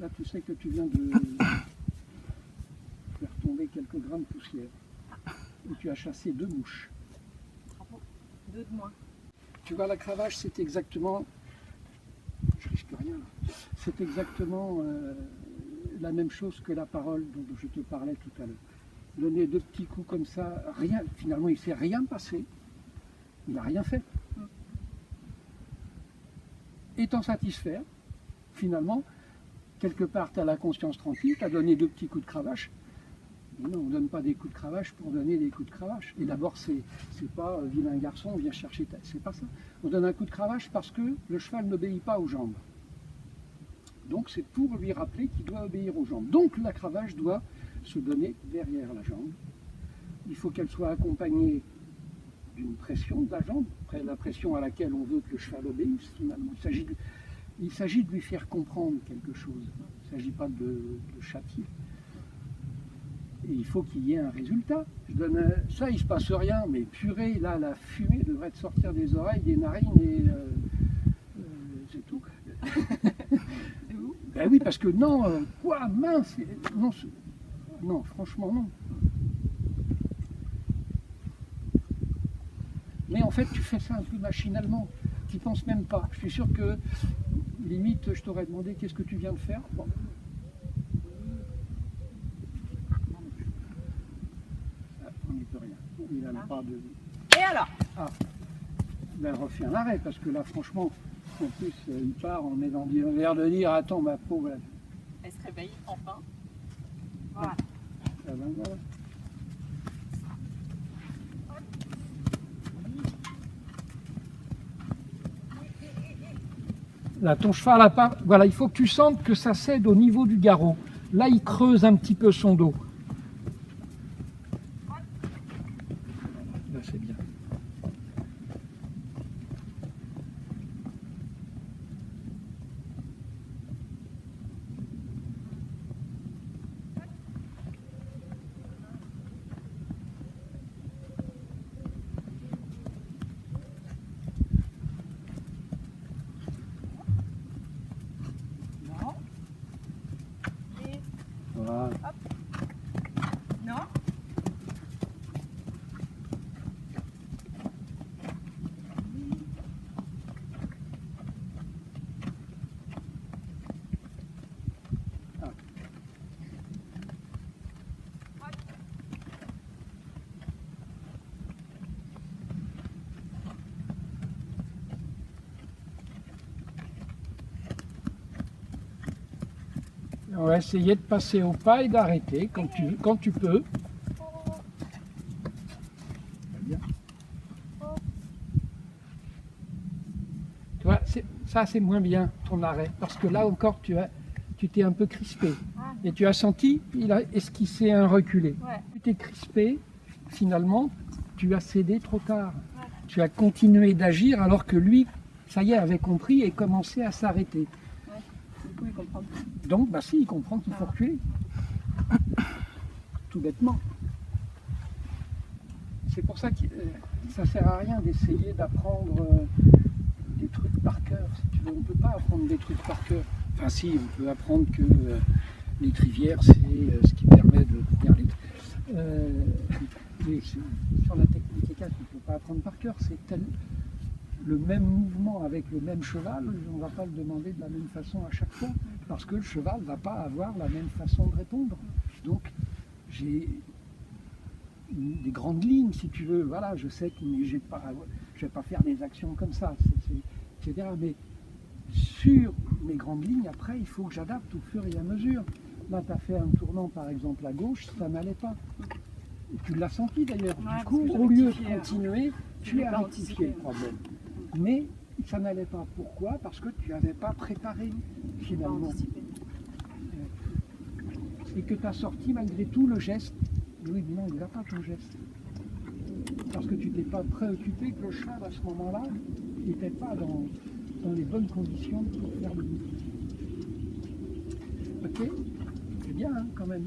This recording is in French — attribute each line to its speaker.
Speaker 1: Là, tu sais que tu viens de faire tomber quelques grains de poussière. Et tu as chassé 2 mouches.
Speaker 2: Bravo. 2 de moins.
Speaker 1: Tu vois, la cravache, c'est exactement... Je risque rien. C'est exactement la même chose que la parole dont je te parlais tout à l'heure. Donner 2 petits coups comme ça, rien. Finalement, il ne s'est rien passé. Il n'a rien fait. Étant satisfait, finalement, quelque part, tu as la conscience tranquille, tu as donné 2 petits coups de cravache. Mais non, on ne donne pas des coups de cravache pour donner des coups de cravache. Et d'abord, c'est pas vilain garçon, viens chercher ta... C'est pas ça. On donne un coup de cravache parce que le cheval n'obéit pas aux jambes. Donc c'est pour lui rappeler qu'il doit obéir aux jambes. Donc la cravache doit se donner derrière la jambe. Il faut qu'elle soit accompagnée d'une pression de la jambe, la pression à laquelle on veut que le cheval obéisse finalement. Il s'agit de lui faire comprendre quelque chose. Il ne s'agit pas de le châtier. Et il faut qu'il y ait un résultat. Ça, il ne se passe rien, mais purée, là, la fumée devrait te sortir des oreilles, des narines, et c'est tout. Ben oui, parce que non, quoi, mince, non, non, franchement, non. Mais en fait, tu fais ça un peu machinalement, tu n'y penses même pas. Je suis sûr que, limite, je t'aurais demandé qu'est-ce que tu viens de faire. Bon. On n'y peut rien. Il n'a pas de...
Speaker 2: Et alors?
Speaker 1: Ah, ben refais un arrêt, parce que là, franchement, en plus, il part en m'aidant l'air de dire, attends, ma pauvre...
Speaker 2: Elle se réveille, enfin. Voilà.
Speaker 1: Ah ben voilà. Là, ton cheval a pas... Voilà, il faut que tu sentes que ça cède au niveau du garrot. Là, il creuse un petit peu son dos. Là, c'est bien.
Speaker 2: Non. Et
Speaker 1: Voilà.
Speaker 2: hop. Non.
Speaker 1: On va essayer de passer au pas et d'arrêter quand tu peux. Bien. Tu vois, ça c'est moins bien ton arrêt, parce que là encore tu t'es un peu crispé. Et tu as senti, il a esquissé un reculé.
Speaker 2: Ouais.
Speaker 1: Tu t'es crispé, finalement, tu as cédé trop tard. Ouais. Tu as continué d'agir alors que lui, ça y est, avait compris et commençait à s'arrêter.
Speaker 2: Il comprend.
Speaker 1: Donc, bah si, il comprend qu'il faut reculer. Tout bêtement. C'est pour ça que ça ne sert à rien d'essayer d'apprendre des trucs par cœur. Si tu veux, on ne peut pas apprendre des trucs par cœur. Enfin si, on peut apprendre que les trivières, c'est ce qui permet de tenir les... sur la technique équestre, on ne peut pas apprendre par cœur. C'est le même mouvement avec le même cheval, on ne va pas le demander de la même façon à chaque fois, parce que le cheval ne va pas avoir la même façon de répondre. Donc, j'ai des grandes lignes, si tu veux, voilà, je sais que je ne vais pas faire des actions comme ça, etc. Mais sur mes grandes lignes, après, il faut que j'adapte au fur et à mesure. Là, tu as fait un tournant, par exemple, à gauche, ça n'allait pas. Et tu l'as senti d'ailleurs.
Speaker 2: Ouais,
Speaker 1: du coup, au lieu de continuer, tu as rectifié le problème. Mais ça n'allait pas. Pourquoi? Parce que tu n'avais pas préparé, finalement. Et que tu as sorti malgré tout le geste. Oui, non, il n'a pas ton geste. Parce que tu t'es pas préoccupé que le cheval, à ce moment-là, n'était pas dans les bonnes conditions pour faire le but. Ok? C'est bien, hein, quand même.